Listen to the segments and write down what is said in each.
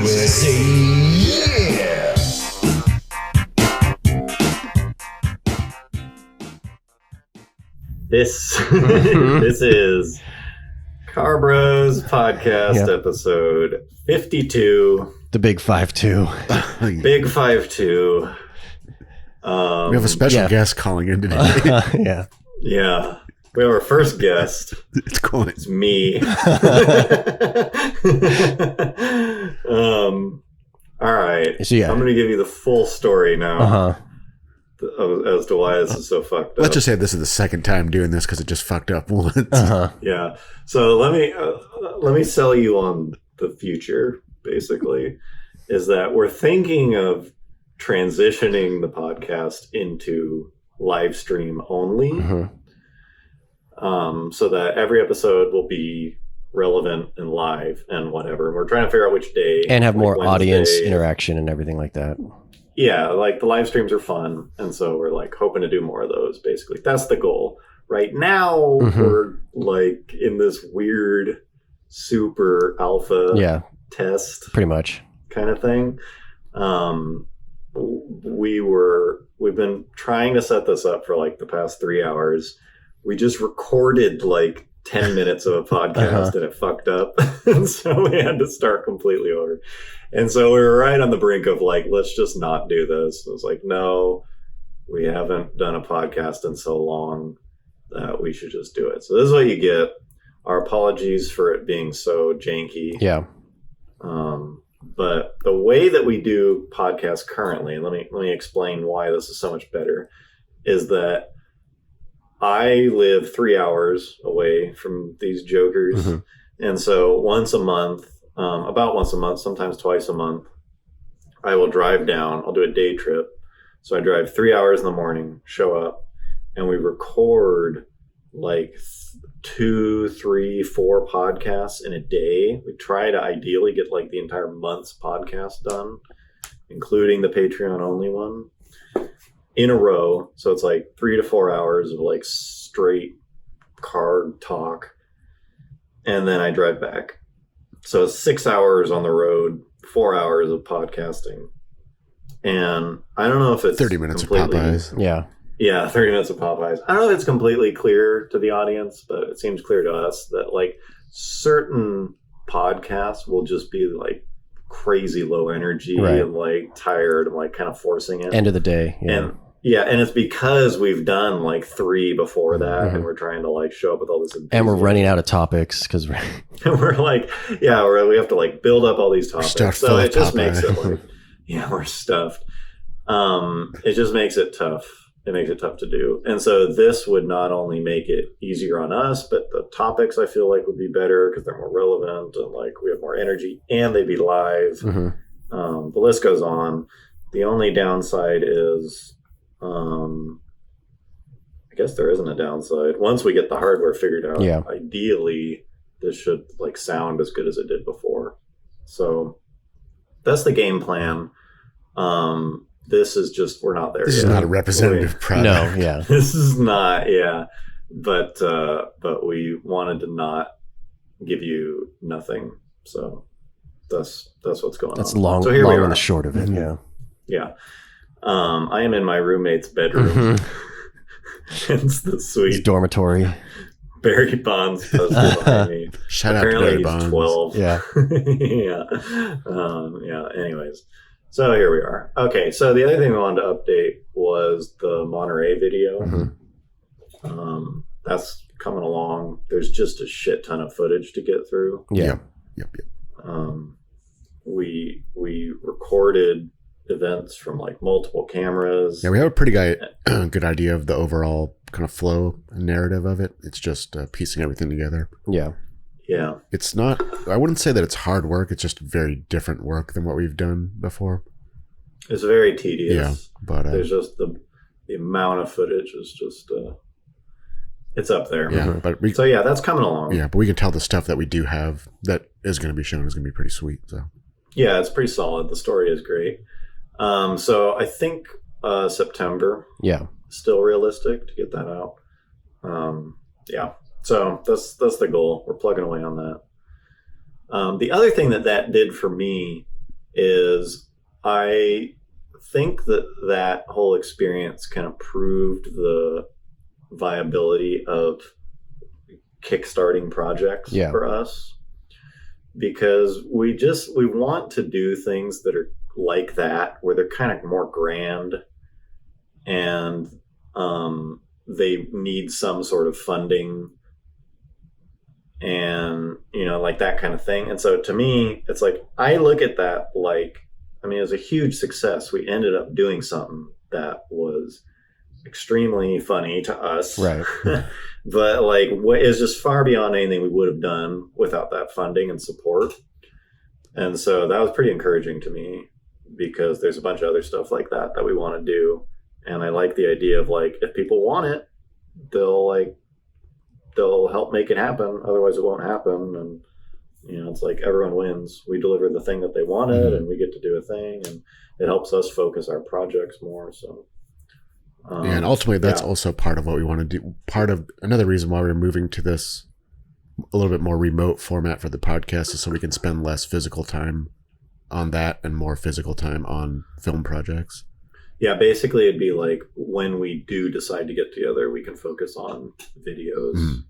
USA. Yeah. This is Car Bros Podcast episode 52. The Big 5-2. Big 5-2. We have a special guest calling in today. Yeah. We have our first guest. It's Coyne. It's me. All right. So, I'm going to give you the full story now as to why this is so fucked up. Let's just say this is the second time doing this because it just fucked up once. Yeah. So let me sell you on the future, basically, is that we're thinking of transitioning the podcast into live stream only. So that every episode will be relevant and live and whatever. We're trying to figure out which day. And have more Wednesday. audience interaction and everything like that. Yeah, like the live streams are fun. And so we're like hoping to do more of those, basically. That's the goal. Right now, we're like in this weird super alpha test. Pretty much. Kind of thing. We've been trying to set this up for like the past 3 hours. We just recorded like 10 minutes of a podcast and it fucked up. And so we had to start completely over. And so we were right on the brink of like, let's just not do this. It was like, no, we haven't done a podcast in so long that we should just do it. So this is what you get. Our apologies for it being so janky. Yeah. But the way that we do podcasts currently, and let me explain why this is so much better, is that I live 3 hours away from these jokers. And so once a month, about once a month, sometimes twice a month, I will drive down. I'll do a day trip. So I drive 3 hours in the morning, show up, and we record like 2, 3, 4 podcasts in a day. We try to ideally get like the entire month's podcast done, including the Patreon only one, in a row. So it's like 3 to 4 hours of like straight car talk. And then I drive back. So it's 6 hours on the road, 4 hours of podcasting. And I don't know if it's 30 minutes of Popeyes. Yeah, 30 minutes of Popeyes. I don't know if it's completely clear to the audience, but it seems clear to us that like certain podcasts will just be like crazy low energy and like tired and like kind of forcing it. End of the day. And it's because we've done like 3 before that and we're trying to like show up with all this enthusiasm. And we're running out of topics because we're like, we have to like build up all these topics. So it just makes it like, we're stuffed. It just makes it tough. It makes it tough to do. And so this would not only make it easier on us, but the topics I feel like would be better because they're more relevant and like we have more energy and they'd be live. The list goes on. The only downside is, I guess there isn't a downside. Once we get the hardware figured out, ideally this should like sound as good as it did before. So that's the game plan. This is just, we're not there yet. This is not a representative product. No, This is not, But we wanted to not give you nothing. So that's what's going on. That's long so here we are. and the short of it, Yeah. I am in my roommate's bedroom. It's the suite. It's dormitory. Barry Bonds posted behind me. Shout Apparently out to Barry he's Bonds. 12. Anyways. So here we are. Okay, so the other thing we wanted to update was the Monterey video. That's coming along. There's just a shit ton of footage to get through. Yep. We recorded events from like multiple cameras. Yeah, we have a pretty good idea of the overall kind of flow and narrative of it. It's just piecing everything together. Yeah. It's not, I wouldn't say that it's hard work. It's just very different work than what we've done before. It's very tedious. Yeah, but there's just the amount of footage is just, it's up there. Yeah, but that's coming along. Yeah, but we can tell the stuff that we do have that is going to be shown is going to be pretty sweet. So yeah, it's pretty solid. The story is great. So I think September. Still realistic to get that out. So that's the goal. We're plugging away on that. The other thing that did for me is I think that whole experience kind of proved the viability of kickstarting projects for us, because we want to do things that are like that, where they're kind of more grand and they need some sort of funding and, like that kind of thing. And so to me, it's like, I look at that like, I mean, it was a huge success. We ended up doing something that was extremely funny to us. Right. But like, what is just far beyond anything we would have done without that funding and support. And so that was pretty encouraging to me, because there's a bunch of other stuff like that we want to do. And I like the idea of like, if people want it, they'll help make it happen. Otherwise it won't happen. And, it's like everyone wins. We deliver the thing that they wanted and we get to do a thing, and it helps us focus our projects more. So, and ultimately that's also part of what we want to do. Part of another reason why we're moving to this a little bit more remote format for the podcast is so we can spend less physical time on that and more physical time on film projects. Yeah, basically it'd be like, when we do decide to get together, we can focus on videos.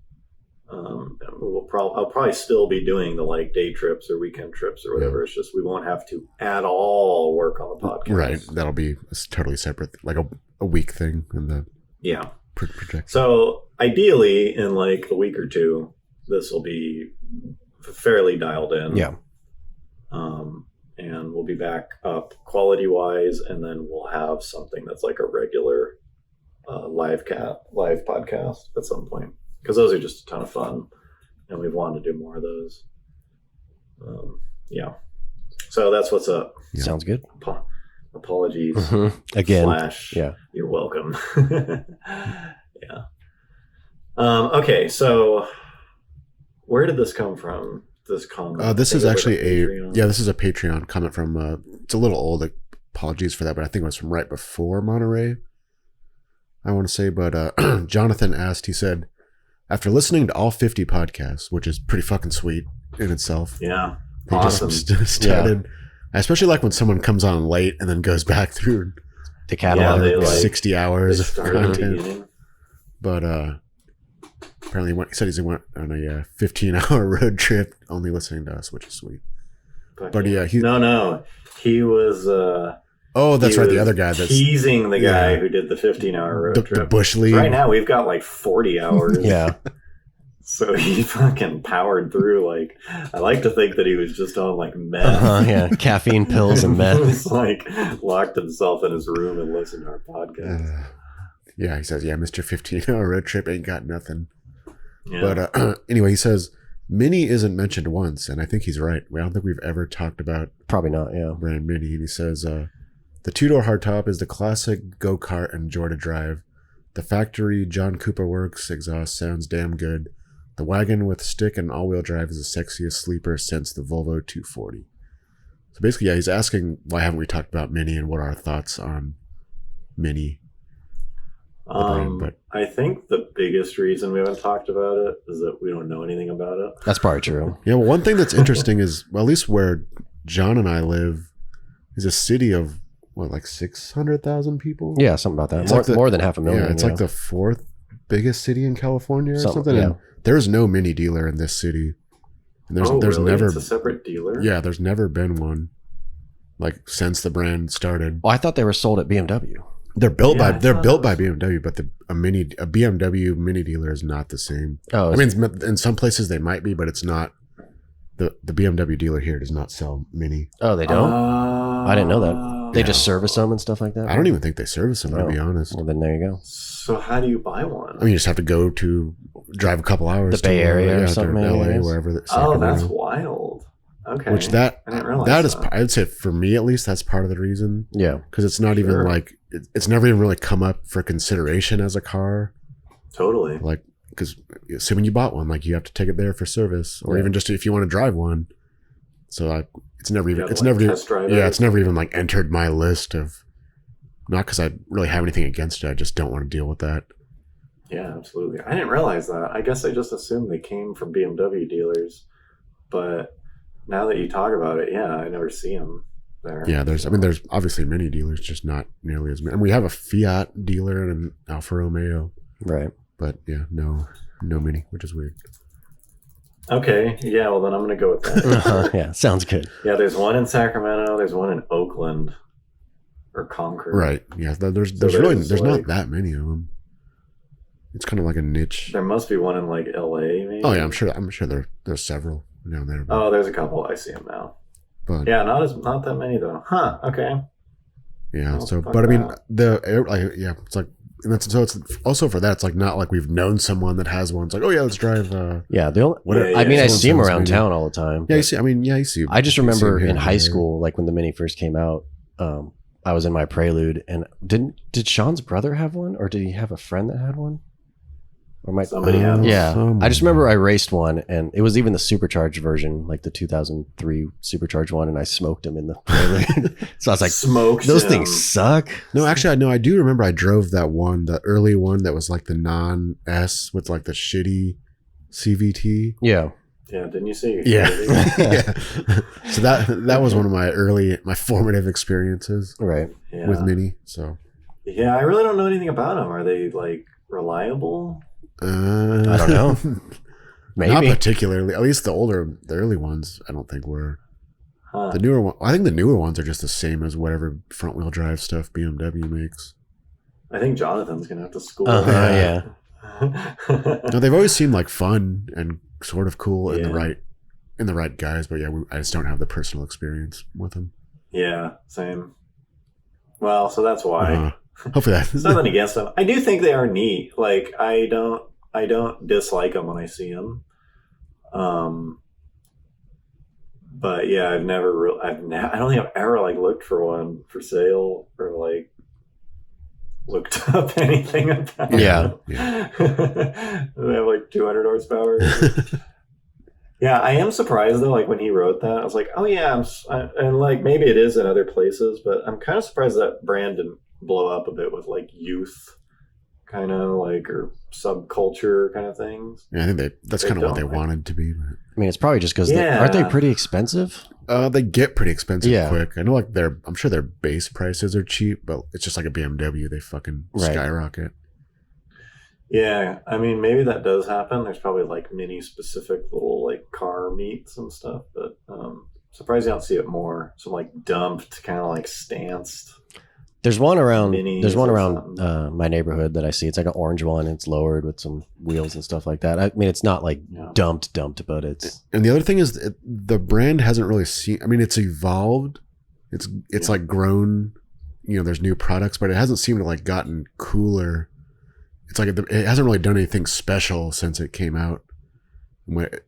I'll probably still be doing the like day trips or weekend trips or whatever. It's just we won't have to at all work on the podcast. Right. That'll be totally separate, like a week thing in the project. So ideally, in like a week or two, this will be fairly dialed in. Yeah. And we'll be back up quality wise, and then we'll have something that's like a regular live podcast at some point, because those are just a ton of fun and we've wanted to do more of those. So that's what's up. Yeah. Sounds good. Apologies again. You're welcome. Okay, so where did this come from? This comment. This is actually this is a Patreon comment from it's a little old. Apologies for that, but I think it was from right before Monterey, I want to say. But Jonathan asked, he said, after listening to all 50 podcasts, which is pretty fucking sweet in itself. Yeah. They awesome. just started, I especially like when someone comes on late and then goes back through the catalog, 60 hours of content. But apparently he said he went on a 15-hour road trip only listening to us, which is sweet. But he was that's right, the other guy that's teasing the guy who did the 15-hour road trip. The bush league. Right now we've got like 40 hours. Yeah. So he fucking powered through. Like, I like to think that he was just on like meth. Caffeine pills and meth. He was like locked himself in his room and listened to our podcast. He says, Mr. 15-hour road trip ain't got nothing. Yeah. But anyway, he says Mini isn't mentioned once, and I think he's right. I don't think we've ever talked about probably not. Yeah, brand Mini. And he says the two-door hardtop is the classic go-kart and joy to drive. The factory John Cooper Works exhaust sounds damn good. The wagon with stick and all-wheel drive is the sexiest sleeper since the Volvo 240. So basically, he's asking why haven't we talked about Mini and what are our thoughts on Mini. But I think the biggest reason we haven't talked about it is that we don't know anything about it. That's probably true. Yeah, well, one thing that's interesting is, well, at least where John and I live is a city of, like 600,000 people? Yeah, something about that. More than 500,000. Yeah, it's like the fourth biggest city in California or something. Yeah. And there's no Mini dealer in this city. And there's really? never It's a separate dealer? Yeah, there's never been one, like, since the brand started. Oh, I thought they were sold at BMW. They're built by BMW, but a BMW Mini dealer is not the same. Oh, I mean, in some places they might be, but it's not. The BMW dealer here does not sell Mini. Oh, they don't? I didn't know that. They just service them and stuff like that? I don't even think they service them, to be honest. Well, then there you go. So how do you buy one? I mean, you just have to drive a couple hours the Bay Area or something, to LA, wherever. That's wild. Okay. Which I didn't realize that. I'd say for me at least, that's part of the reason. Yeah. Because it's not even like, it's never even really come up for consideration as a car. Totally. Like, because assuming you bought one, like you have to take it there for service, or even just if you want to drive one. So it's never even like entered my list of, not because I really have anything against it. I just don't want to deal with that. Yeah, absolutely. I didn't realize that. I guess I just assumed they came from BMW dealers, but now that you talk about it, I never see them. there. Yeah, there's obviously many dealers, just not nearly as many. And we have a Fiat dealer and an Alfa Romeo, Right. but yeah, no Mini, which is weird. Okay, yeah, well then I'm gonna go with that. Yeah, sounds good. Yeah, there's one in Sacramento, there's one in Oakland or Concord. Right. Yeah, there's like- not that many of them. It's kind of like a niche. There must be one in like LA, maybe. Oh yeah, I'm sure there's several down there. But, Oh, there's a couple. I see them now. but Yeah, not that many though. Huh? Okay. yeah. Oh, So, fuck but I mean, that. it's like, and that's so it's also for that. It's like not like we've known someone that has one. It's like, oh yeah, let's drive. Yeah, the only, Yeah, I mean, I someone see them sounds around Mini. town all the time. Yeah, you but see. I mean, yeah, you see. I just you see remember them here in and high there. school, like when the Mini first came out, I was in my Prelude, and did Sean's brother have one, or did he have a friend that had one? Or my Somebody had one. Yeah, I just remember I raced one, and it was even the supercharged version, like the 2003 supercharged one, and I smoked him in the Prelude. So I was like, Smoked those him. things suck. No, actually, I do remember I drove that one, the early one that was like the non-S with like the shitty CVT. Yeah. Yeah, didn't you see? Yeah. Yeah. So that was one of my formative experiences Right. Yeah. with Mini. So Yeah, I really don't know anything about them. Are they like reliable? I don't know. Not Maybe. particularly. At least the early ones, I don't think were. Huh. The newer one, I think the newer ones are just the same as whatever front wheel drive stuff BMW makes. I think Jonathan's gonna have to school. Yeah. No, they've always seemed like fun and sort of cool in Yeah. the right guys, but yeah, I just don't have the personal experience with them. Yeah, same. Well, so that's why. Hopefully It's that. nothing against them. I do think they are neat. Like I don't dislike them when I see them. But yeah, I don't think I've ever like looked for one for sale or like looked up anything about Yeah. them. They have like 200 horsepower. Yeah, I am surprised though. Like when he wrote that, I was like, oh yeah, and like maybe it is in other places, but I'm kind of surprised that brand didn't blow up a bit with like youth kind of like or subculture kind of things. Yeah, I think that's They kind of what they don't, wanted to be. I mean, it's probably just because Yeah. aren't they pretty expensive? They get pretty expensive Yeah. quick. I know, like I'm sure their base prices are cheap, but it's just like a BMW. They fucking Right. skyrocket. Yeah, I mean maybe that does happen. There's probably like mini specific little like car meets and stuff, but surprised you don't see it more. Some like dumped kind of like stanced. There's one around. Minis There's one or around something. my neighborhood that I see. It's like an orange one. It's lowered with some wheels and stuff like that. I mean, it's not like Yeah. dumped, but it's And the other thing is the brand hasn't really seen. I mean, it's evolved. It's Yeah. like grown. You know, there's new products, but it hasn't seemed to like gotten cooler. It's like it hasn't really done anything special since it came out.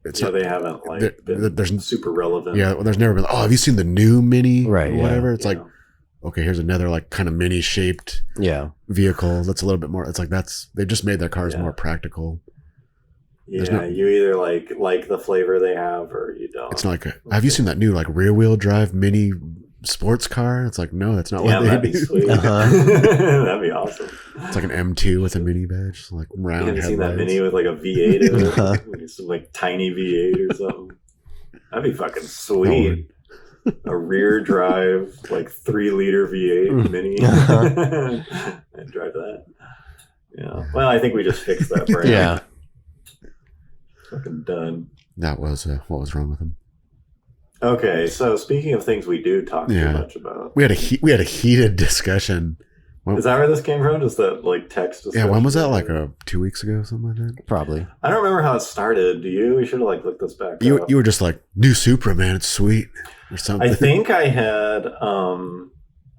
It's Yeah, not. they haven't like there- been there's- super relevant. Yeah, well, there's never been. Oh, have you seen the new Mini? Right, Or yeah. whatever. It's Yeah. like, okay, here's another like kind of mini shaped yeah. vehicle that's a little bit more. It's like they just made their cars Yeah. more practical. Yeah, no- you either like the flavor they have or you don't. It's not like have you seen that new like rear wheel drive mini sports car? It's like no, that's not Yeah, what they that'd do. be sweet. Uh-huh. That'd be awesome. It's like an M2 with a mini badge, like You round haven't seen that headlights. mini with like a V8 in Uh-huh. it? Like some like tiny V8 or something. That'd be fucking Oh, sweet. A rear drive, like 3-liter V8 mini. Uh-huh. I'd drive that. Yeah. Well, I think we just fixed that brand. Yeah. Fucking done. That was what was wrong with them. Okay, so speaking of things we do talk Yeah. too much about, We had a heated discussion. is that where this came from? Just that like text? Yeah, when was that? discussion? Like 2 weeks ago, something like that. Probably. I don't remember how it started. Do you? We should have like looked this back You up. were just like new Supra, man, it's sweet or something. I think I had.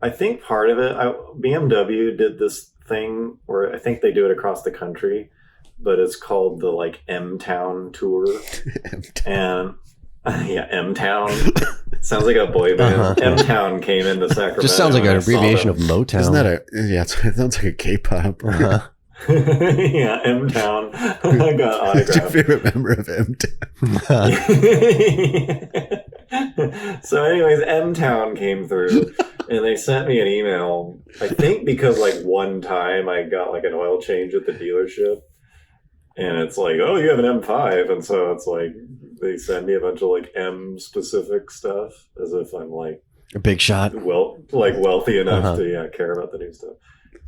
I think part of it. BMW did this thing where I think they do it across the country, but it's called the like M Town tour, and yeah, M Town. Sounds like a boy band. Uh-huh. M Town came into Sacramento. Just sounds like and an I saw abbreviation them. of Motown. Isn't that it sounds like a K-pop. Uh-huh. Yeah, M Town. I got Who's your autographed. favorite member of M-Town? So anyways, M Town came through and they sent me an email. I think because like one time I got like an oil change at the dealership and it's like, oh, you have an M5, and so it's like they send me a bunch of like M specific stuff as if I'm like A big shot. wealthy enough to care about the new stuff.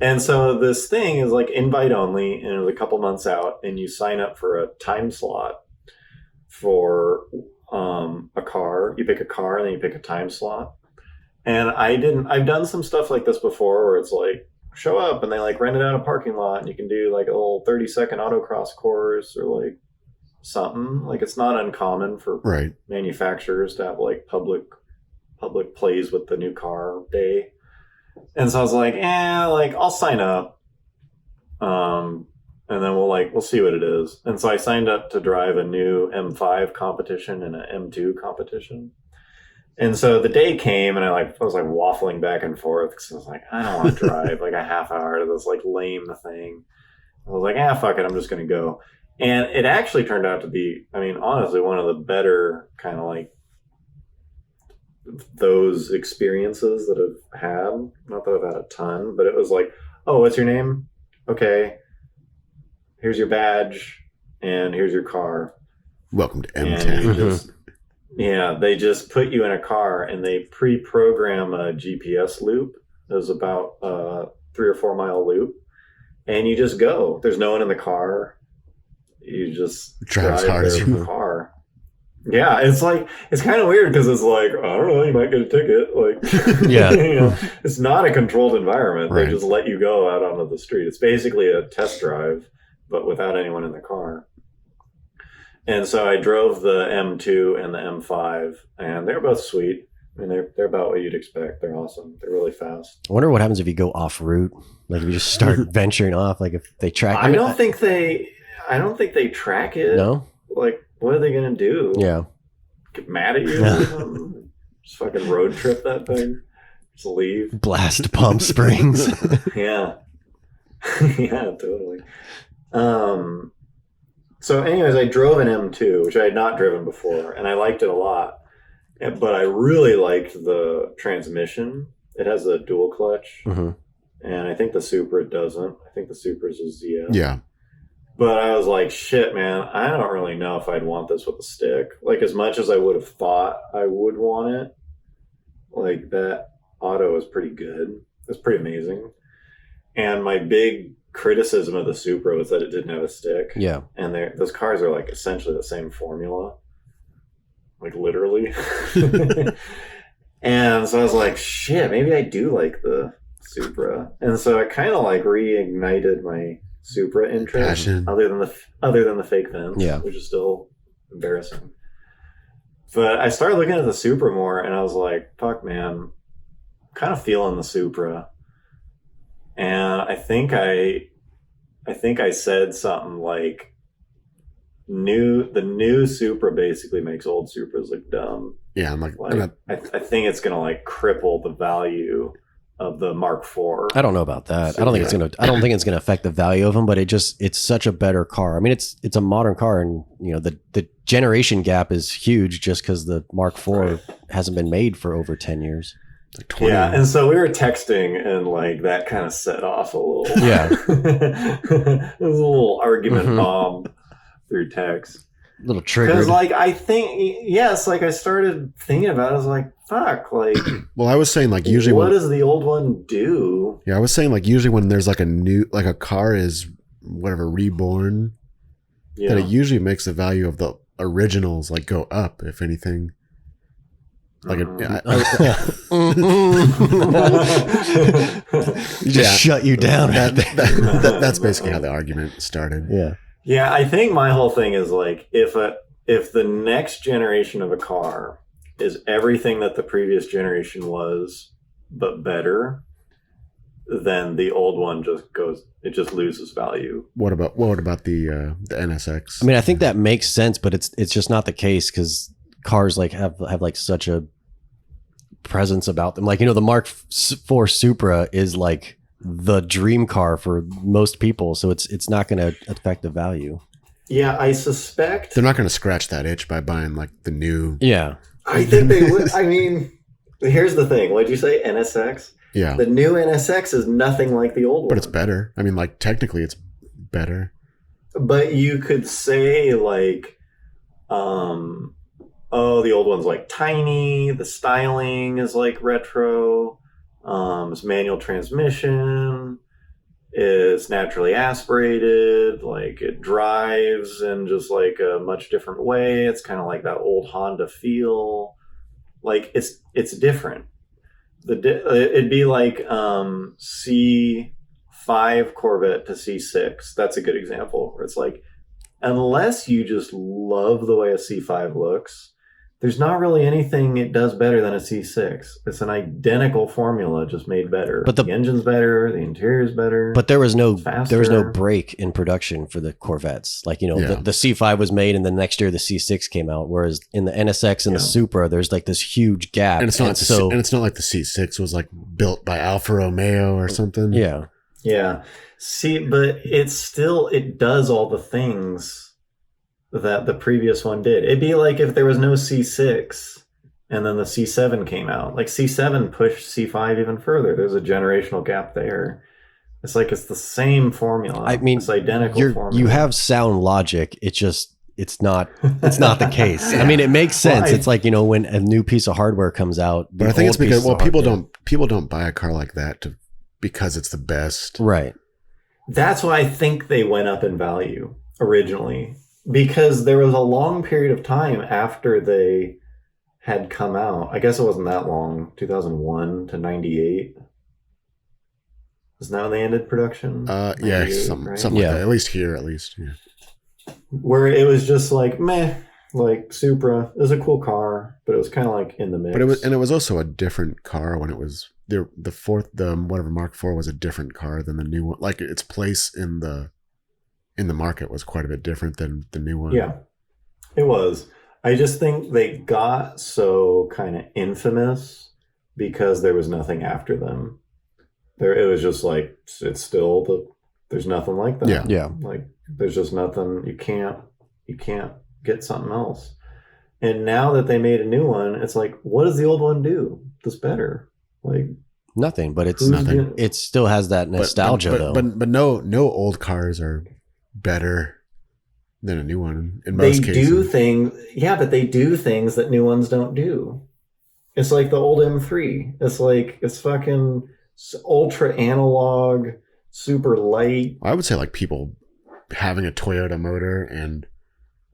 And so this thing is like invite only, and it was a couple months out, and you sign up for a time slot for a car. You pick a car, and then you pick a time slot. And I've done some stuff like this before where it's like, show up and they like rent it out a parking lot and you can do like a little 30-second autocross course or like something. Like it's not uncommon for manufacturers to have like public plays with the new car day. And so I was like, like I'll sign up. And then we'll see what it is. And so I signed up to drive a new M5 competition and an M2 competition. And so the day came, and I was like waffling back and forth because I was like, I don't want to drive like a half hour to this like lame thing. I was like, fuck it, I'm just going to go. And it actually turned out to be, I mean, honestly, one of the better kind of like those experiences that I've had. Not that I've had a ton, but it was like, oh, what's your name? Okay, here's your badge, and here's your car. Welcome to M10. Yeah, they just put you in a car and they pre-program a GPS loop. It was about a 3 or 4 mile loop, and you just go. There's no one in the car. You just drive as hard as your car. Yeah, it's kind of weird because it's like, I don't know, you might get a ticket. Like, yeah, it's not a controlled environment. Right. They just let you go out onto the street. It's basically a test drive, but without anyone in the car. And so I drove the M2 and the M5, and they're both sweet. I mean, they're about what you'd expect. They're awesome. They're really fast. I wonder what happens if you go off route. Like if you just start venturing off. Like if they track. I don't think they track it. No. Like, what are they gonna do? Yeah. Get mad at you? Or something? Just fucking road trip that thing. Just leave. Blast Palm Springs. Yeah. Yeah, totally. So anyways, I drove an M2, which I had not driven before, and I liked it a lot. But I really liked the transmission. It has a dual clutch, and I think the Supra doesn't. I think the Supra's a ZF. Yeah. But I was like, shit, man, I don't really know if I'd want this with a stick. Like, as much as I would have thought I would want it, like, that auto is pretty good. It's pretty amazing. And my big criticism of the Supra was that it didn't have a stick. Yeah. And those cars are like essentially the same formula. Like literally. And so I was like, shit, maybe I do like the Supra. And so it kind of like reignited my Supra interest. Passion. Other than the fake vents, yeah, which is still embarrassing. But I started looking at the Supra more and I was like, fuck man, I'm kind of feeling the Supra. And I think I said something like the new Supra basically makes old Supras look dumb. Yeah, I'm like I think it's gonna like cripple the value of the Mark IV. I don't know about that. I don't think it's gonna affect the value of them, but it's such a better car. I mean, it's a modern car, and you know the generation gap is huge just because the Mark IV hasn't been made for over 10 years. Like 20. Yeah, and so we were texting, and like that kind of set off a little. Yeah, it was a little argument bomb through text. A little triggered. Because like I started thinking about it. I was like, fuck, like. Well, I was saying like usually what does the old one do? Yeah, I was saying like usually when there's like a car is whatever reborn, that it usually makes the value of the originals like go up, if anything. Like you just shut you down. That's basically how the argument started. Yeah. Yeah, I think my whole thing is like if the next generation of a car is everything that the previous generation was, but better, then the old one just loses value. What about the NSX? I mean, I think that makes sense, but it's just not the case because cars like have like such a presence about them. Like, you know, the Mark IV Supra is like the dream car for most people, so it's not going to affect the value. Yeah, I suspect they're not going to scratch that itch by buying like the new. Yeah, I think they would. I mean, here's the thing. What'd you say? NSX? Yeah, the new NSX is nothing like the old one, but it's better. I mean, like technically, it's better. But you could say like oh, the old one's like tiny, the styling is like retro, it's manual transmission, it's naturally aspirated, like it drives in just like a much different way. It's kind of like that old Honda feel. Like it's different. It'd be like C5 Corvette to C6. That's a good example where it's like, unless you just love the way a C5 looks, there's not really anything it does better than a C6. It's an identical formula, just made better. But the engine's better, the interior's better. But there was no break in production for the Corvettes. Like, the C5 was made, and the next year the C6 came out. Whereas in the NSX and the Supra, there's like this huge gap. And it's not like the C6 was like built by Alfa Romeo or something. Yeah. Yeah. See, but it does all the things that the previous one did. It'd be like if there was no C6 and then the C7 came out. Like C7 pushed C5 even further. There's a generational gap there. It's like it's the same formula. I mean, it's identical formula. You have sound logic. It's not the case. I mean, it makes sense. It's like, when a new piece of hardware comes out. But I think it's because people don't buy a car like that because it's the best. Right. That's why I think they went up in value originally, because there was a long period of time after they had come out. I guess it wasn't that long, 2001 to 98. Isn't that when they ended production? Yeah, something like that. At least here, yeah. Where it was just like, meh, like Supra. It was a cool car, but it was kind of like in the mix. But it was also a different car when it was the whatever Mark IV was a different car than the new one. Like its place in the market was quite a bit different than the new one. Yeah, it was. I just think they got so kind of infamous because there was nothing after them. It was just like, it's still there's nothing like that. Yeah. Yeah. Like there's just nothing. You can't get something else. And now that they made a new one, it's like, what does the old one do that's better? Like nothing, but it's nothing. It still has that nostalgia though. But no old cars are better than a new one in most cases. They do things, but they do things that new ones don't do. It's like the old M3. It's like, it's fucking ultra analog, super light. I would say like people having a Toyota motor and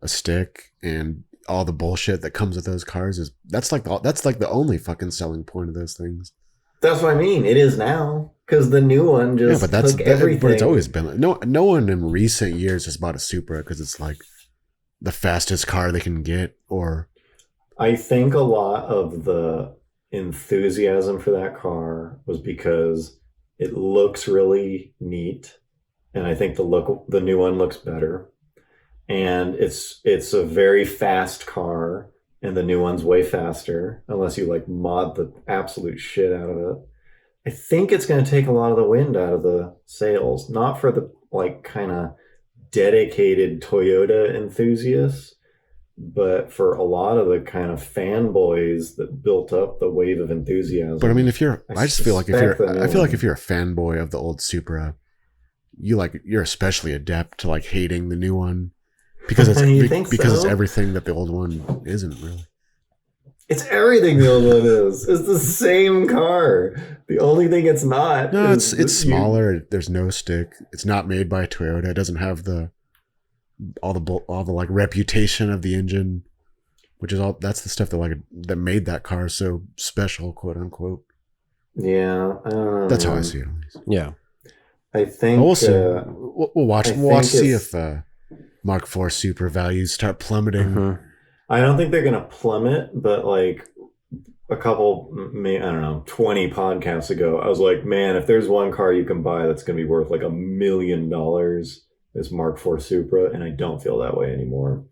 a stick and all the bullshit that comes with those cars that's like the only fucking selling point of those things. That's what I mean. It is now, because the new one just took everything. But it's always been like, no one in recent years has bought a Supra because it's like the fastest car they can get. Or I think a lot of the enthusiasm for that car was because it looks really neat, and I think the new one looks better, and it's a very fast car. And the new one's way faster, unless you like mod the absolute shit out of it. I think it's going to take a lot of the wind out of the sails, not for the like kind of dedicated Toyota enthusiasts, but for a lot of the kind of fanboys that built up the wave of enthusiasm. But I mean, I feel like if you're a fanboy of the old Supra, you're especially adept to like hating the new one. Because it's everything that the old one isn't really. It's everything the old one is. It's the same car. The only thing it's not. No, it's smaller. There's no stick. It's not made by Toyota. It doesn't have all the like reputation of the engine, which is that's the stuff that made that car so special, quote unquote. Yeah, I don't know. That's how I see it. Yeah, I think we'll see. We'll watch. We'll see if Mark IV Supra values start plummeting. Mm-hmm. I don't think they're going to plummet, but like a couple, I don't know, 20 podcasts ago, I was like, man, if there's one car you can buy that's going to be worth like $1 million, it's Mark IV Supra, and I don't feel that way anymore.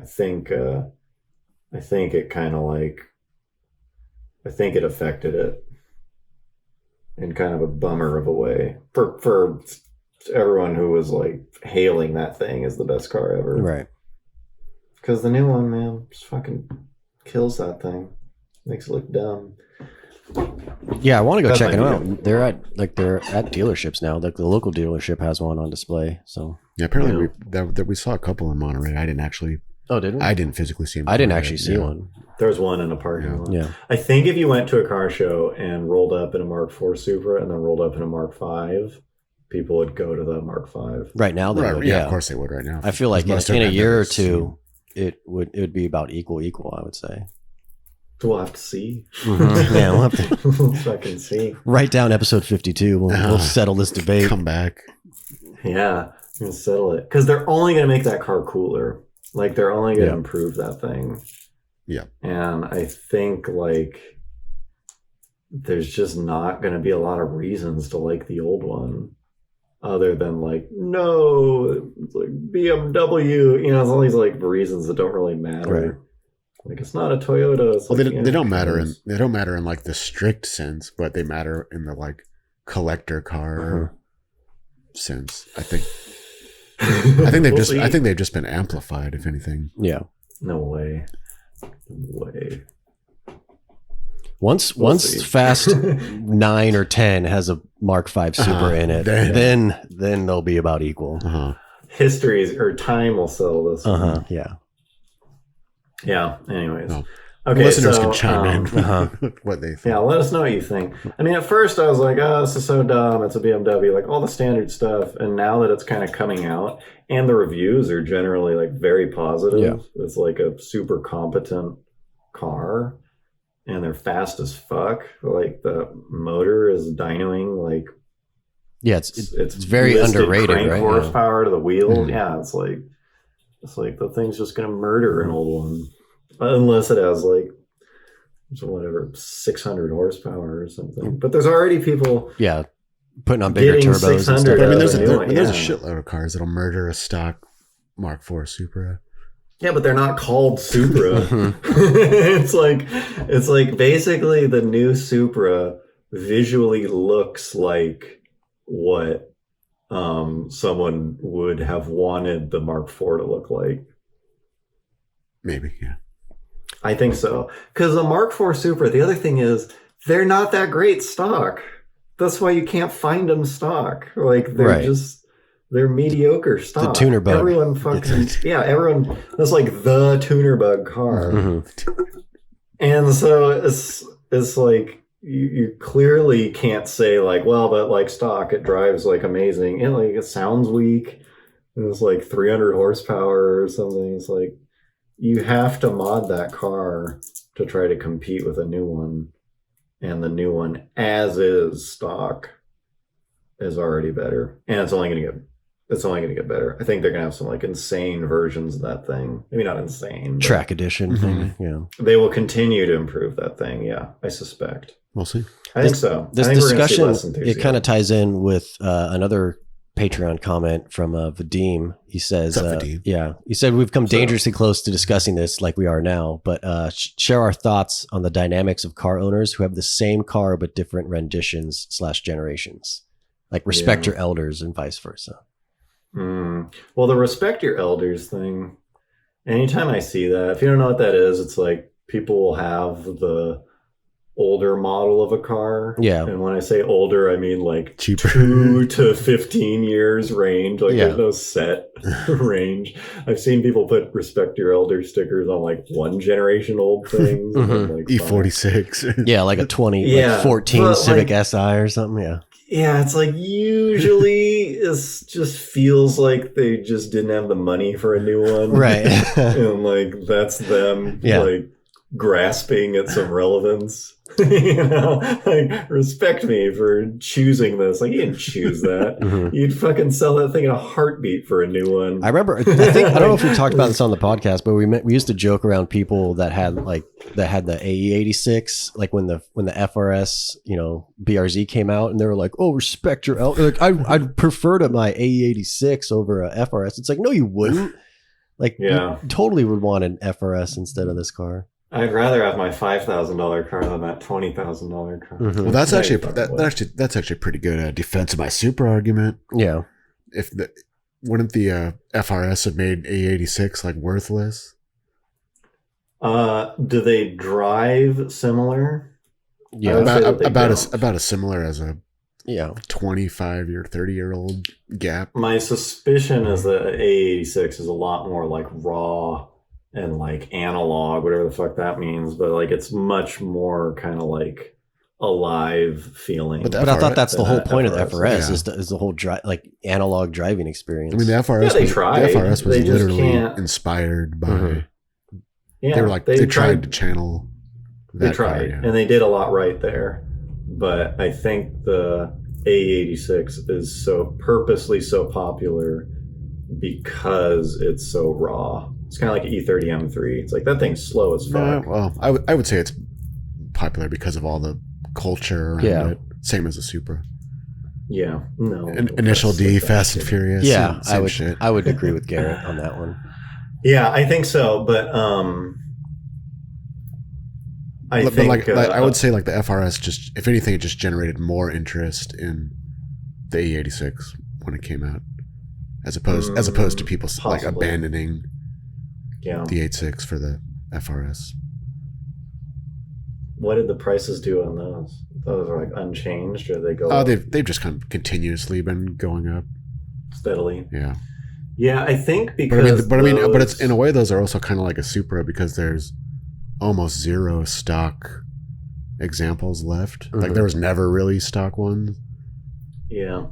I think it kind of like, I think it affected it in kind of a bummer of a way for everyone who was like hailing that thing as the best car ever. Right. Because the new one, man, just fucking kills that thing. Makes it look dumb. Yeah, I want to go check them out. They're at dealerships now. Like the local dealership has one on display. So yeah, apparently we saw a couple in Monterey. I didn't actually Oh, didn't we? I didn't physically see them. I didn't actually see one. There's one in a parking lot. Yeah. I think if you went to a car show and rolled up in a Mark IV Supra and then rolled up in a Mark V, people would go to the Mark V. Right now, they Right, would, yeah, of course they would right now. I feel like Most in of a them year I've or never two, it would be about equal. I would say. We'll have to see. Yeah, we'll have to We'll fucking see. write down episode 52. We'll settle this seen. debate. Come back. Yeah, we'll settle it. Because they're only going to make that car cooler. Like, they're only going to Yeah. improve that thing. Yeah. And I think, like, there's just not going to be a lot of reasons to like the old one. Other than, like, no, it's like BMW. You know, it's all these, like, reasons that don't really matter. Right. Like, it's not a Toyota. It's Well, like, they don't matter in like the strict sense, but they matter in the like collector car sense. I think they've just been amplified, if anything. Yeah. No way. No way. Once see. Fast 9 or 10 has a Mark V Supra in it, then they'll be about equal. History's or time will settle this. Yeah. Yeah. Anyways. No. Okay. Listeners so, can chime in what they think. Yeah, let us know what you think. I mean, at first I was like, oh, this is so dumb. It's a BMW, like all the standard stuff. And now that it's kind of coming out and the reviews are generally like very positive, Yeah. it's like a super competent car and they're fast as fuck. Like the motor is dynoing like Yeah, it's very listed underrated, crank right? horsepower to the wheel. Yeah, it's like the thing's just gonna murder an old one. Unless it has like whatever 600 horsepower or something, but there's already people putting on bigger getting turbos and 600 stuff. I mean, out of it. there's a shitload of cars that'll murder a stock Mark IV Supra. Yeah, but they're not called Supra. it's like basically the new Supra visually looks like what someone would have wanted the Mark IV to look like. Maybe, yeah. I think so. Because the Mark IV Supra, the other thing is, they're not that great stock. That's why you can't find them stock. Like, they're mediocre stock. The tuner bug. Everyone fucking, everyone, that's like the tuner bug car. And so it's like, you clearly can't say like, well, but like stock, it drives like amazing. And like, it sounds weak. It's like 300 horsepower or something. It's like, you have to mod that car to try to compete with a new one. And the new one, as is stock, is already better. And it's only going to get better. I think they're going to have some like insane versions of that thing. Maybe not insane. Track edition thing. Yeah. They will continue to improve that thing. Yeah, I suspect. We'll see. I think so. This I think we're gonna see discussion, less it enthusiasm. kind of ties in with another Patreon comment from Vadim. He says, What's up, Vadim? he said, we've come dangerously close to discussing this like we are now, but share our thoughts on the dynamics of car owners who have the same car but different renditions / generations. Like respect your elders and vice versa. Well, the respect your elders thing, anytime I see that, if you don't know what that is, it's like people will have the older model of a car. Yeah. And when I say older, I mean like Cheaper. 2 to 15 years range. Like there's no set range. I've seen people put respect your elder stickers on like one generation old things. Like E46. Yeah, like a 20, Yeah, like 14 but, Civic like, Si or something. Yeah. Yeah, it's like usually it just feels like they just didn't have the money for a new one. Right. And like that's them like grasping at some relevance. You know, like respect me for choosing this. Like you didn't choose that. You'd fucking sell that thing in a heartbeat for a new one. I remember. I don't know if we talked about this on the podcast, but we used to joke around people that had the AE86, like when the FRS BRZ came out, and they were like, "Oh, respect your elder." Like I'd prefer to my AE86 over a FRS. It's like, no, you wouldn't. Like, you totally would want an FRS instead of this car. I'd rather have my $5,000 car than that $20,000 car. Well, that's actually pretty good defense of my Supra argument. Yeah. Wouldn't the FRS have made A86 like worthless? Do they drive similar? Yeah, about as similar as a 25-year, 30-year-old gap. My suspicion is that A86 is a lot more like raw and like analog, whatever the fuck that means, but like it's much more kind of like alive feeling. But I thought that's the whole point of the FRS yeah. is the whole analog driving experience. I mean, the FRS, they tried. The FRS was They just literally can't. inspired by. Yeah, They were like they tried to channel. They tried, and they did a lot right there. But I think the A86 is so purposely so popular because it's so raw. It's kind of like E30 M3. It's like that thing's slow as fuck. Well, I would say it's popular because of all the culture around it. Same as the Supra. Yeah, no. Initial D, Fast and Furious. Yeah, shit. I would agree with Garrett on that one. Yeah, I think so, but I would say like the FRS just, if anything, it just generated more interest in the E86 when it came out, as opposed to people like abandoning the 86 for the FRS. What did the prices do on those? Those are like unchanged, or they go? Oh, they've just kind of continuously been going up steadily. Yeah. Yeah, I think because. But it's in a way those are also kind of like a Supra because there's almost zero stock examples left. Mm-hmm. Like there was never really stock ones. Yeah,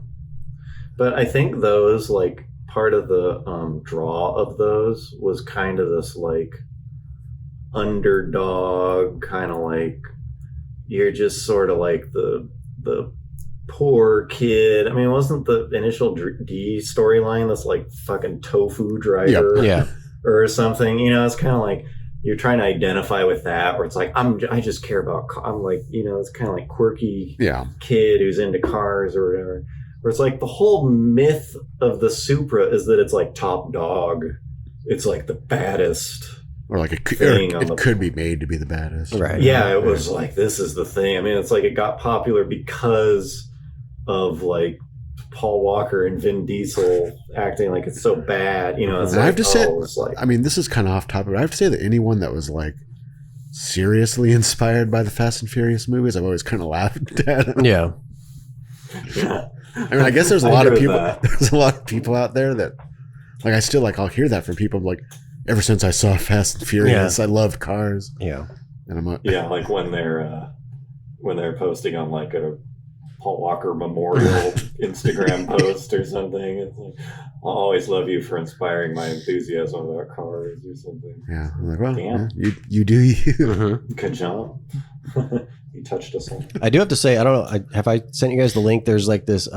but I think those, like, part of the draw of those was kind of this like underdog, kind of like you're just sort of like the poor kid. I mean, wasn't the initial D storyline this like fucking tofu driver or something? You know, it's kind of like you're trying to identify with that, where it's like I just care about I'm like, you know, it's kind of like quirky kid who's into cars or whatever. Where it's like the whole myth of the Supra is that it's like top dog. It's like the baddest. Or like it could be made to be the baddest. Right. Yeah, it was like, this is the thing. I mean, it's like it got popular because of like Paul Walker and Vin Diesel acting like it's so bad. You know, it's like, I have to say, I mean, this is kind of off topic, but I have to say that anyone that was like seriously inspired by the Fast and Furious movies, I've always kind of laughed at. Yeah. I mean, I guess there's a lot of people. There's a lot of people out there that, like, I still like. I'll hear that from people. I'm like, ever since I saw Fast and Furious, I love cars. Yeah, and I'm like, like when they're posting on like a Paul Walker memorial Instagram post or something. It's like, I'll always love you for inspiring my enthusiasm about cars or something. Yeah, I'm like, well, damn, you do you. Mm-hmm. Good job. You touched us all. I do have to say, I don't know, have I sent you guys the link? There's like this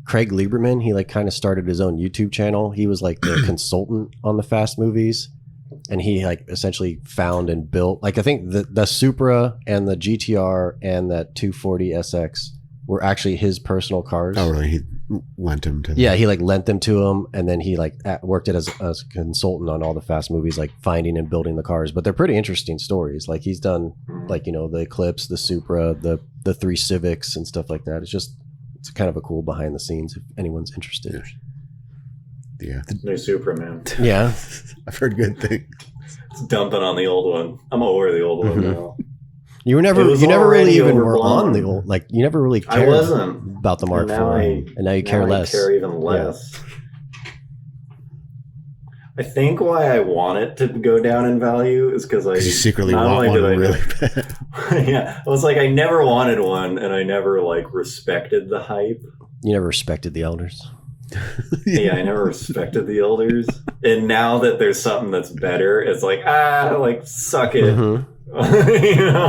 Craig Lieberman. He like kind of started his own YouTube channel. He was like the consultant on the Fast movies, and he like essentially found and built, like, I think the Supra and the GTR and that 240 SX were actually his personal cars. Oh, really? He lent them to them. Yeah, he like lent them to him, and then he like worked it as a consultant on all the Fast movies, like finding and building the cars. But they're pretty interesting stories. Like he's done like, you know, the Eclipse, the Supra, the 3 Civics and stuff like that. It's kind of a cool behind the scenes if anyone's interested. Yeah. New Supra, man. Yeah. I've heard good things. It's dumping on the old one. I'm over the old one now. You never really even were on the old, like you never really cared about the Mark IV, and now you care less. I care even less. Yeah. I think why I want it to go down in value is because you secretly want one really bad. Yeah, I was like, I never wanted one, and I never like respected the hype. You never respected the elders. Yeah, I never respected the elders, and now that there's something that's better, it's like like suck it. Mm-hmm. You know,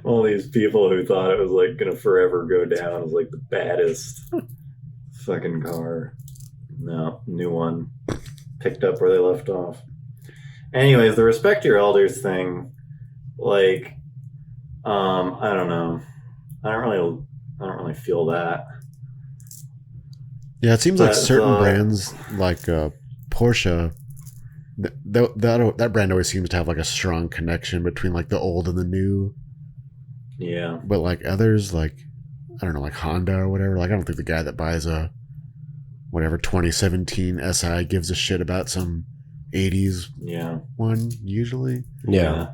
all these people who thought it was like gonna forever go down as like the baddest fucking car. No, new one, picked up where they left off. Anyways, the respect your elders thing, like, I don't know, I don't really feel that. Yeah, it seems like certain brands, like Porsche. That brand always seems to have like a strong connection between like the old and the new. Yeah. But like others, like, I don't know, like Honda or whatever, like I don't think the guy that buys a whatever 2017 SI gives a shit about some 80s one usually. Yeah.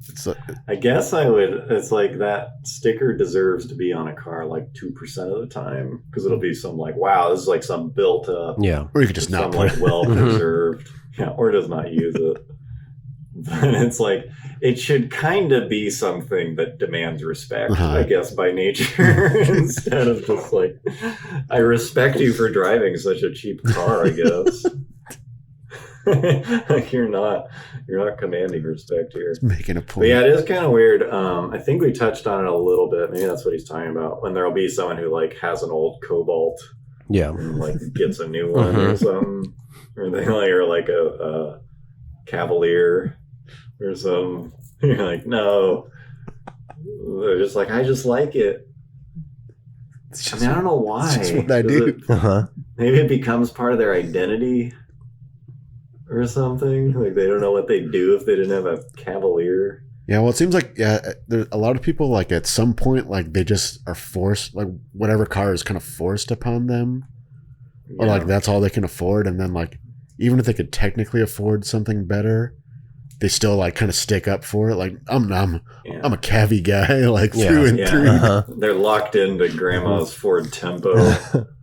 It's I guess I would. It's like that sticker deserves to be on a car like 2% of the time, because it'll be some like, wow, this is like some built up. Yeah. Or you could just not put like well preserved. Yeah, or does not use it. But it's like, it should kind of be something that demands respect, I guess, by nature, instead of just like, I respect you for driving such a cheap car, I guess. Like you're not commanding respect here. It's making a point. But yeah, it is kind of weird. I think we touched on it a little bit. Maybe that's what he's talking about. When there'll be someone who like has an old Cobalt, and like gets a new one or something, or they like, or like a Cavalier or something. You're like, no. They're just like, I just like it. I mean, I don't know why. It's just what I do. Maybe it becomes part of their identity or something. Like they don't know what they'd do if they didn't have a Cavalier. Yeah, well, it seems like there's a lot of people like at some point like they just are forced, like whatever car is kind of forced upon them, or like that's all they can afford, and then like even if they could technically afford something better, they still like kind of stick up for it. Like I'm a Cavi guy, like through and through. They're locked into grandma's Ford Tempo.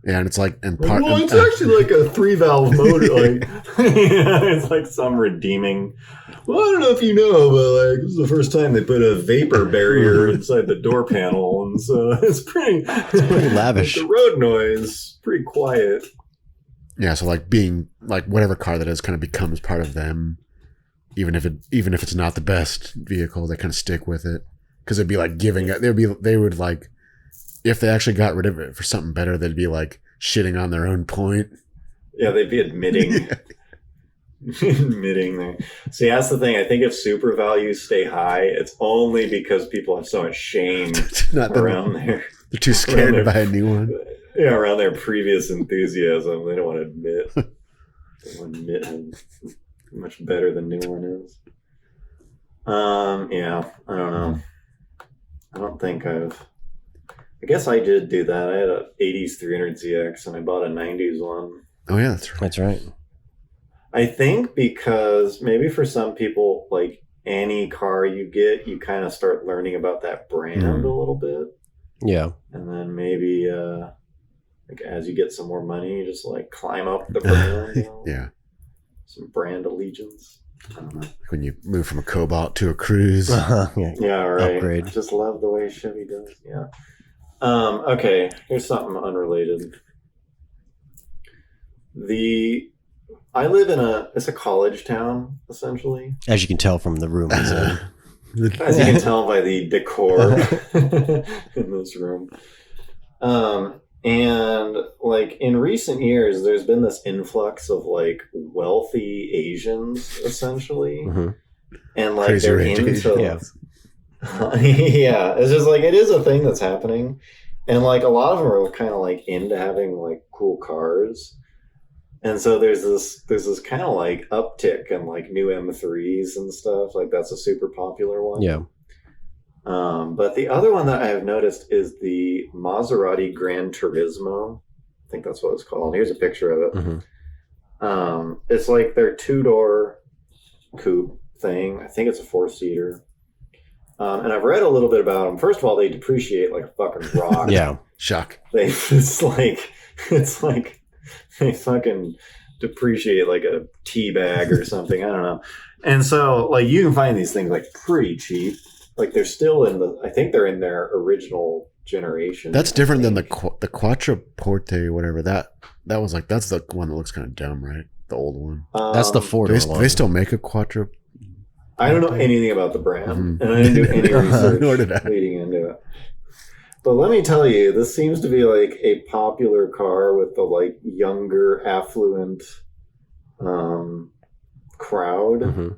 Yeah, and it's like it's actually like a 3-valve motor. Like it's like some redeeming. Well, I don't know if you know, but like this is the first time they put a vapor barrier inside the door panel, and so it's pretty lavish. The road noise pretty quiet. Yeah, so like being like whatever car that is kind of becomes part of them. Even if it's not the best vehicle, they kind of stick with it because it'd be like giving it. They would like if they actually got rid of it for something better, they'd be like shitting on their own point. Yeah, they'd be admitting there. See, that's the thing. I think if super values stay high, it's only because people have so much shame around there. They're too scared to buy a new one. Yeah, around their previous enthusiasm, they don't want to admit. They don't want to admit how much better the new one is. Yeah, I don't know. I don't think I guess I did do that. I had a 80s 300ZX and I bought a 90s one. Oh yeah, that's right. I think because maybe for some people, like any car you get, you kind of start learning about that brand a little bit. Yeah. And then maybe like as you get some more money, you just like climb up the brand. You know? Yeah. Some brand allegiance. I don't know. When you move from a Cobalt to a Cruise. Yeah, right. Upgrade. I just love the way Chevy does. Yeah. Okay, here's something unrelated. I live in it's a college town, essentially. As you can tell from the room he's in. As you can tell by the decor in this room. And like in recent years, there's been this influx of like wealthy Asians, essentially. And like Crazy they're rich into Asians. yeah, it's just like it is a thing that's happening. And like a lot of them are kind of like into having like cool cars. And so there's this kind of like uptick in like new M3s and stuff. Like that's a super popular one. Yeah. But the other one that I have noticed is the Maserati Gran Turismo. I think that's what it's called. Here's a picture of it. It's like their 2-door coupe thing. I think it's a 4-seater. And I've read a little bit about them. First of all, they depreciate like a fucking rock. Yeah. Shock. It's like they fucking depreciate like a tea bag or something. I don't know. And so like you can find these things like pretty cheap. Like they're still I think they're in their original generation. That's different than the Quattroporte, whatever. That was like, that's the one that looks kind of dumb, right? The old one. That's the 4-door one. They still make a Quattro? I don't know anything about the brand, and I didn't do any research Nor did I. leading into it. But let me tell you, this seems to be like a popular car with the like younger, affluent crowd.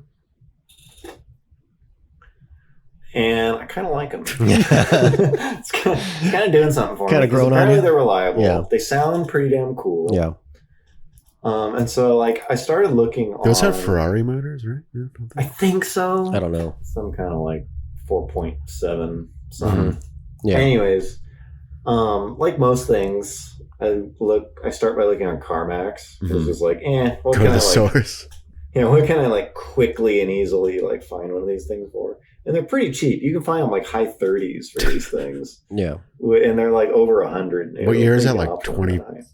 And I kind of like them. It's kind of doing something for me. Kind of growing on you. They're reliable. Yeah. They sound pretty damn cool. Yeah. And so, like, I started looking Those on... have Ferrari motors, right? Yeah, I think so. I don't know. Some kind of, like, 4.7 something. Yeah. Anyways, like most things, I start by looking on CarMax. It's just like, what Go can to the I, source. what can I, like, quickly and easily, like, find one of these things for? And they're pretty cheap. You can find them like high 30s for these things. Yeah. And they're like over 100. What year is that? Like 2014?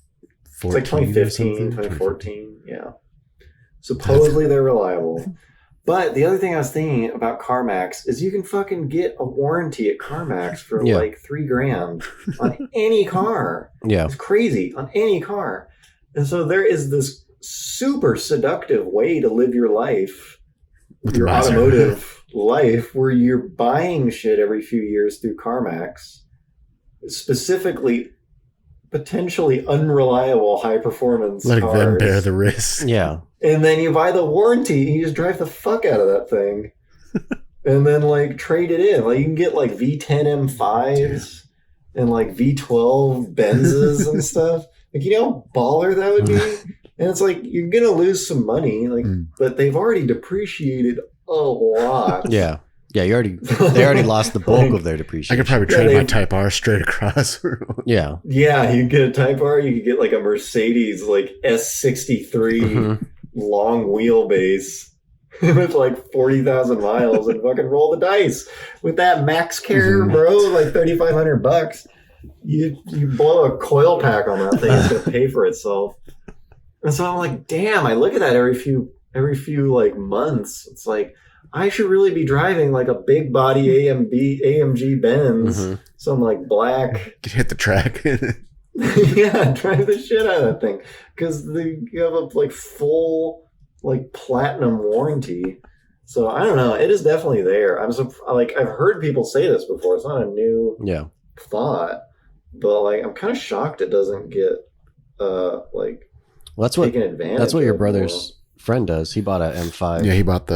It's like 2015, 2014. Yeah. Supposedly they're reliable. But the other thing I was thinking about CarMax is you can fucking get a warranty at CarMax for like $3,000 on any car. Yeah. It's crazy on any car. And so there is this super seductive way to live your life, your automotive life, where you're buying shit every few years through CarMax, specifically potentially unreliable high performance Letting cars. them bear the risk. Yeah. And then you buy the warranty and you just drive the fuck out of that thing. And then like trade it in. Like you can get like V10 M5s and like V12 Benzes and stuff. Like you know how baller that would be? And it's like you're gonna lose some money, like but they've already depreciated a lot. Yeah. Yeah, they already lost the bulk of their depreciation. I could probably trade my Type R straight across. Yeah. Yeah, you get a Type R, you could get like a Mercedes like S63 long wheelbase with like 40,000 miles and fucking roll the dice with that max care, bro, like $3,500. You blow a coil pack on that thing, it's gonna pay for itself. And so I'm like, damn, I look at that every few like months. It's like I should really be driving like a big body AMG Benz, some like black. Hit the track. Yeah, drive the shit out of that thing because you have a like full like platinum warranty. So I don't know. It is definitely there. I've heard people say this before. It's not a new thought, but like I'm kind of shocked it doesn't get taken advantage. That's what your brother's friend does. He bought a M5. Yeah, he bought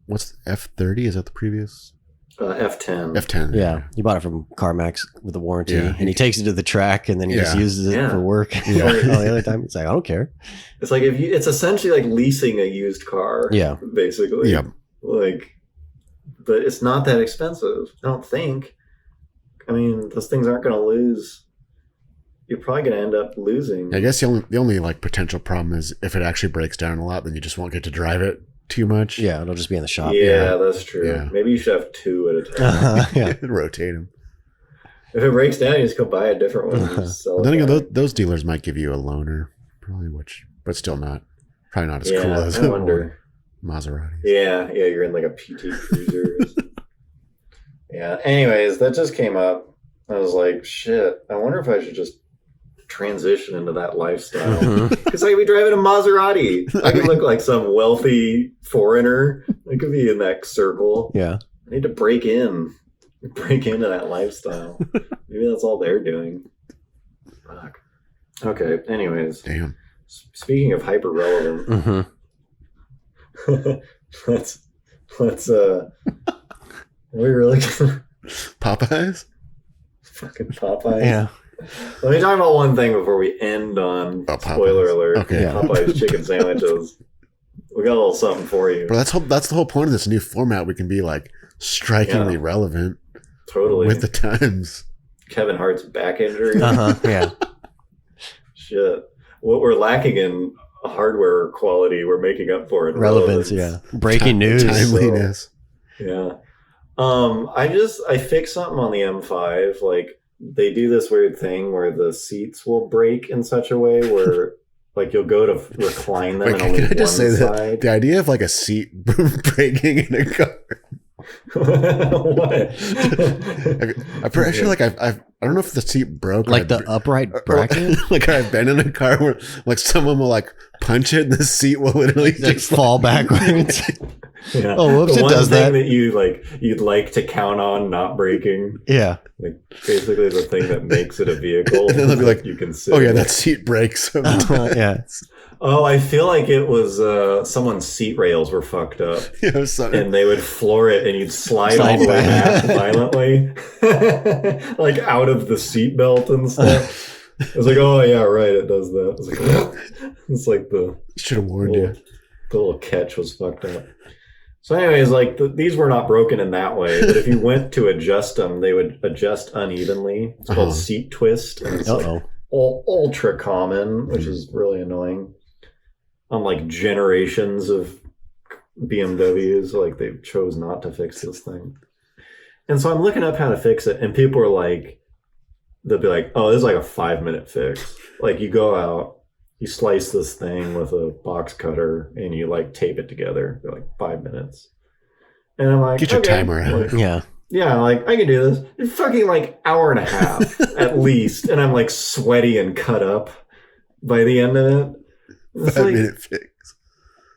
what's the F30? Is that the previous? F10. F10. Yeah, he bought it from CarMax with a warranty, Yeah. and he takes it to the track, and then he just uses it for work. Yeah. All the other time, he's like, I don't care. It's like it's essentially like leasing a used car. Yeah, basically. Yeah. Like, but it's not that expensive. I don't think. I mean, those things aren't going to lose. You're probably going to end up losing. I guess the only like potential problem is if it actually breaks down a lot, then you just won't get to drive it too much. Yeah, it'll just be in the shop. Yeah, that's true. Yeah. Maybe you should have two at a time. Yeah. Rotate them. If it breaks down, you just go buy a different one. And sell it Then again, back. those dealers might give you a loaner, probably, but still probably not as Yeah, cool as I wonder. Maserati. Yeah, you're in like a PT Cruiser. Yeah. Anyways, that just came up. I was like, shit. I wonder if I should just transition into that lifestyle because I could be driving a Maserati. I could look like some wealthy foreigner. I could be in that circle. Yeah. I need to break into that lifestyle. Maybe that's all they're doing. Fuck. Okay. Anyways, Damn. speaking of hyper relevant, let's we really Popeyes? fucking Popeyes. Yeah. Let me talk about one thing before we end on spoiler alert. Okay. Yeah. Popeye's chicken sandwiches. We got a little something for you. But that's the whole point of this new format. We can be like strikingly relevant Totally. with the times. Kevin Hart's back injury. Yeah. Shit. What we're lacking in hardware quality, we're making up for in Relevance. Yeah. Breaking news. Timeliness. Yeah. I fixed something on the M5. Like they do this weird thing where the seats will break in such a way where like you'll go to recline them Wait, and only can I just say one that side. the idea of like a seat breaking in a car? What? I'm pretty sure like I don't know if the seat broke. Like the upright bracket? Like I've been in a car where like someone will like punch it and the seat will literally Like just fall backwards. Yeah. Oh, whoops, The it one does thing that. you'd like to count on not breaking. Yeah. Like basically the thing that makes it a vehicle. And then they'll be like, you can sit. Oh yeah, in. that seat breaks. Yeah. Oh, I feel like it was someone's seat rails were fucked up. You know, something. And they would floor it and you'd slide all Slide the way back. back violently. Like out of the seatbelt and stuff. I was like, oh yeah, right, it does that. It's like the Should have warned you. little catch was fucked up. So anyways, like these were not broken in that way, but if you went to adjust them, they would adjust unevenly. It's called seat twist. And it's like ultra common, which is really annoying. On like generations of BMWs, like they chose not to fix this thing. And so I'm looking up how to fix it, and people are like, they'll be like, oh, this is like a 5-minute fix. Like you go out, you slice this thing with a box cutter and you like tape it together for like 5 minutes. And I'm like, Get your timer out. like, yeah, like I can do this. It's fucking like hour and a half at least, and I'm like sweaty and cut up by the end of it. It's 5-minute fix.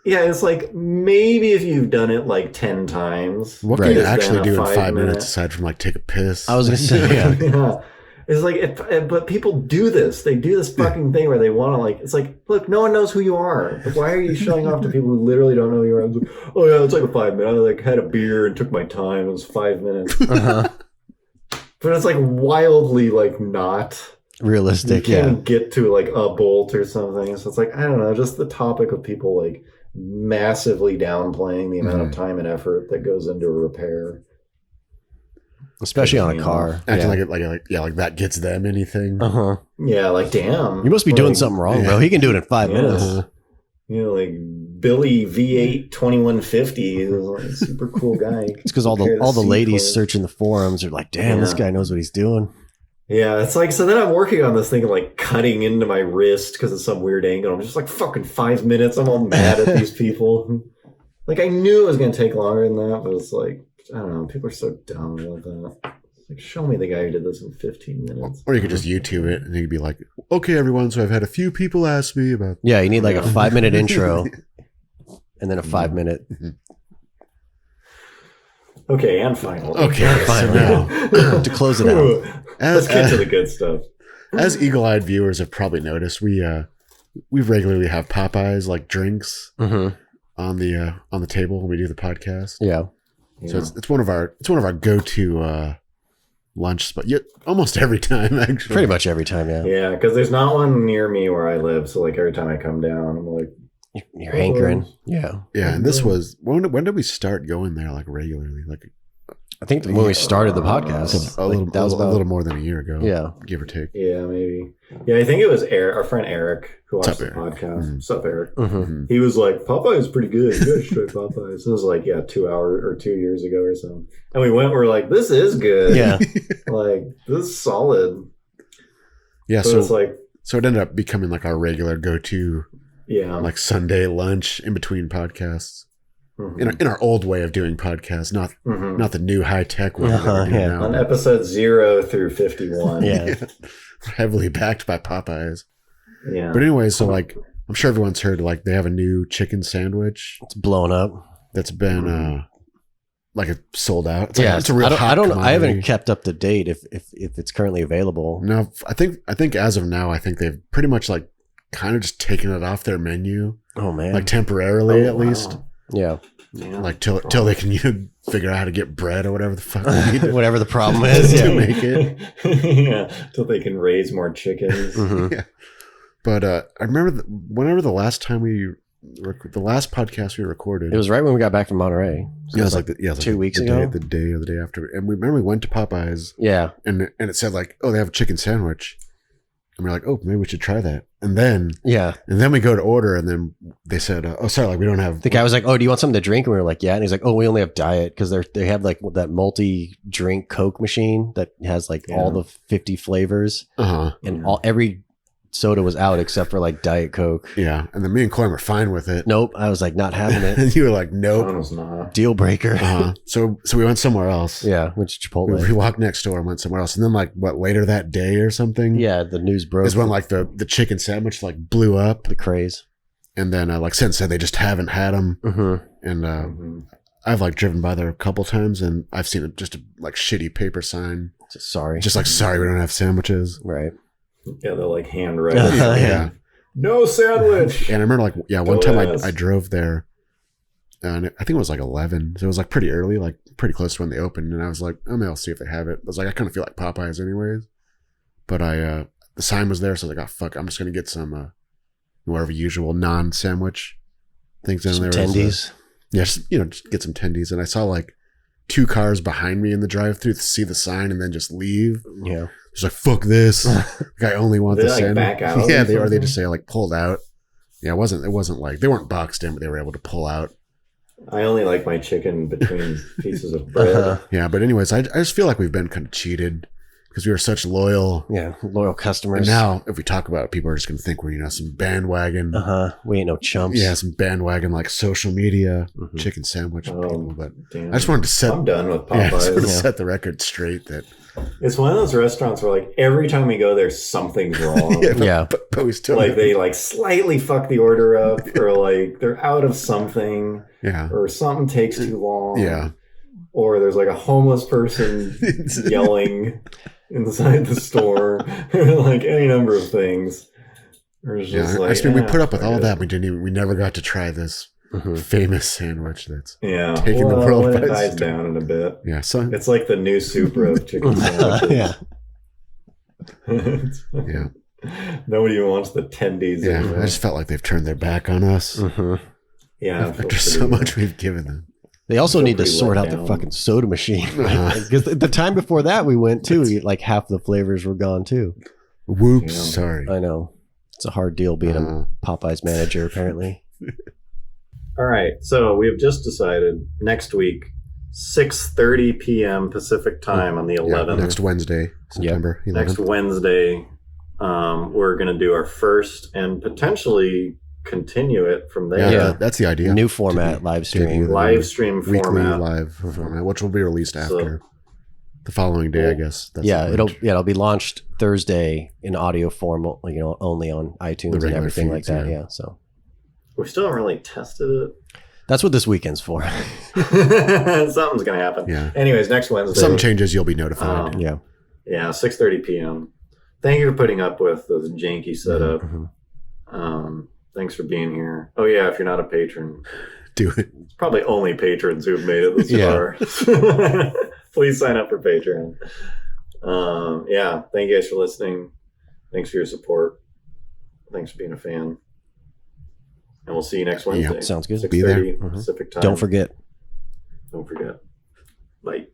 Yeah, it's like maybe if you've done it like 10 times. What can you actually do in 5 minutes aside from like take a piss? I was gonna say, yeah. Yeah. It's like, but people do this. They do this fucking thing where they want to like. It's like, look, no one knows who you are. Like, why are you showing off to people who literally don't know who you are? Like, oh yeah, it's like a 5 minute. I like had a beer and took my time. It was 5 minutes. Uh-huh. But it's like wildly like not Realistic. You can't get to like a bolt or something. So it's like I don't know. Just the topic of people like massively downplaying the amount of time and effort that goes into a repair. Especially on a car. Acting like that gets them anything. Uh-huh. Yeah, like damn. You must be doing something wrong, bro. He can do it in 5 minutes. You know, like Billy V8 2150 is like a super cool guy. It's because all the ladies searching the forums are like, damn, this guy knows what he's doing. Yeah, it's like, so then I'm working on this thing of like cutting into my wrist because of some weird angle. I'm just like, fucking 5 minutes. I'm all mad at these people. Like, I knew it was going to take longer than that, but it's like, I don't know. People are so dumb about that. It's like, show me the guy who did this in 15 minutes. Or you could just YouTube it and you'd be like, okay, everyone. So I've had a few people ask me about. Yeah, you need like a 5-minute intro and then a 5-minute. Okay, and final. Okay, Final. so To close it out. Let's get to the good stuff. As eagle-eyed viewers have probably noticed, we regularly have Popeyes like drinks on the table when we do the podcast. Yeah. So it's one of our go-to lunch spot. Yet almost every time, actually. Pretty much every time, yeah. Yeah, because there's not one near me where I live. So like every time I come down, I'm like, You're hankering. Yeah. Yeah, and this was when did we start going there like regularly? Like I think when we started the podcast, a little more than a year ago. Yeah. Give or take. yeah, maybe. Yeah, I think it was our friend Eric who watched What's the up, Eric? podcast. What's up, Eric? Mm-hmm. He was like, Popeye is pretty good. You guys should try Popeyes. It was like, 2 hours or 2 years ago or something. And we went, we're like, this is good. Yeah. Like, this is solid. Yeah, So it's like, so it ended up becoming like our regular go-to yeah. like Sunday lunch in between podcasts. Mhm. In our old way of doing podcasts, not the new high-tech way that we're doing Yeah. now. On episode 0 through 51. Yeah. Heavily backed by Popeyes. Yeah. But anyway, so like I'm sure everyone's heard like they have a new chicken sandwich It's blown up. that's been like it's sold out. It's like, Yeah. it's a real hot I commodity. haven't kept up to date if it's currently available. No, I think as of now, I think they've pretty much like kind of just taken it off their menu, Oh man. like temporarily at wow. least, Yeah. Yeah. like till they can figure out how to get bread or whatever the fuck they need to, Whatever the problem is. to Yeah. make it. Yeah. Till they can raise more chickens. Mhm. Yeah. But I remember whenever the last time the last podcast we recorded, It was right when we got back from Monterey. So it was like 2 weeks the ago. the day or the day after, and we remember we went to Popeyes Yeah. and it said like, oh, they have a chicken sandwich, and we're like, oh, maybe we should try that, and then we go to order, and then they said, oh, sorry, like we don't have. The guy was like, "Oh, do you want something to drink?" And we were like, "Yeah." And he's like, "Oh, we only have diet because they have like that multi-drink Coke machine that has like all the 50 flavors, and every soda was out except for like Diet Coke." Yeah, and then me and Coyne were fine with it. Nope, I was like, not having it. And you were like, nope. Mine was not. Deal breaker. So we went somewhere else. Yeah, went to Chipotle. We walked next door and went somewhere else, and then like later that day or something. Yeah, the news broke. Is when like the chicken sandwich like blew up, the craze. and then like since then they just haven't had them. Mm-hmm. And I've like driven by there a couple times, and I've seen just a like shitty paper sign, Sorry. just like sorry we don't have sandwiches. Right. Yeah, they're like handwrite. Yeah. No sandwich. And I remember like one time Yes. I drove there, and I think it was like 11, so it was like pretty early, like pretty close to when they opened, and I was like, oh, maybe I'll see if they have it. I was like, I kind of feel like Popeyes anyways, but the sign was there, so I was like, oh fuck, I'm just gonna get some whatever usual non-sandwich things in Some there. tendies. Just get some tendies, and I saw like 2 cars behind me in the drive-through see the sign and then just leave. Yeah. It's like, fuck this. Like, I only want Did the they, like, sandwich. back out Yeah, or they something? just say like pulled out. Yeah, it wasn't like they weren't boxed in, but they were able to pull out. I only like my chicken between pieces of bread. Yeah, but anyways, I just feel like we've been kind of cheated because we were such loyal. Loyal customers. And now, if we talk about it, people are just going to think we're, some bandwagon. We ain't no chumps. Yeah, some bandwagon like social media, chicken sandwich people. But damn. I just wanted to set. I'm done with Yeah, I just Popeyes. wanted to set the record straight that. It's one of those restaurants where like every time we go there, something's wrong. But we still like they like slightly fuck the order up, or like they're out of something, or something takes too long, or there's like a homeless person yelling inside the store, like any number of things. We put up with all that. We never got to try this famous sandwich that's taking the world when by it dies storm. down in a bit. Yeah, so it's like the new Supra of chicken sandwiches. Yeah. Nobody even wants the tendies. Yeah, anymore. I just felt like they've turned their back on us. Yeah, After so much we've given them. They also need to pretty sort let out the down. fucking soda machine. Because the time before that we went too, like half the flavors were gone too. Whoops, Yeah. sorry. I know. It's a hard deal being a Popeyes manager, apparently. All right, so we have just decided next week, 6:30 p.m. Pacific time on the 11th. Next Wednesday, September 11th. Next Wednesday, we're going to do our first and potentially continue it from there. Yeah. That's the idea. New format, live stream. Live stream Weekly format. live format, which will be released after the following day, I guess. That's it'll be launched Thursday in audio form, only on iTunes and regular everything like feeds, that. yeah. Yeah, so We still haven't really tested it. that's what this weekend's for. Something's going to happen. Yeah. Anyways, next Wednesday. Some changes, you'll be notified. Yeah. Yeah, 6:30 p.m. Thank you for putting up with the janky setup. Thanks for being here. Oh yeah, if you're not a patron, Do it. it's probably only patrons who've made it this far. Please sign up for Patreon. Thank you guys for listening. Thanks for your support. Thanks for being a fan. And we'll see you next Wednesday. Sounds good. 6:30 Be there. Pacific time. Don't forget. Don't forget. Bye.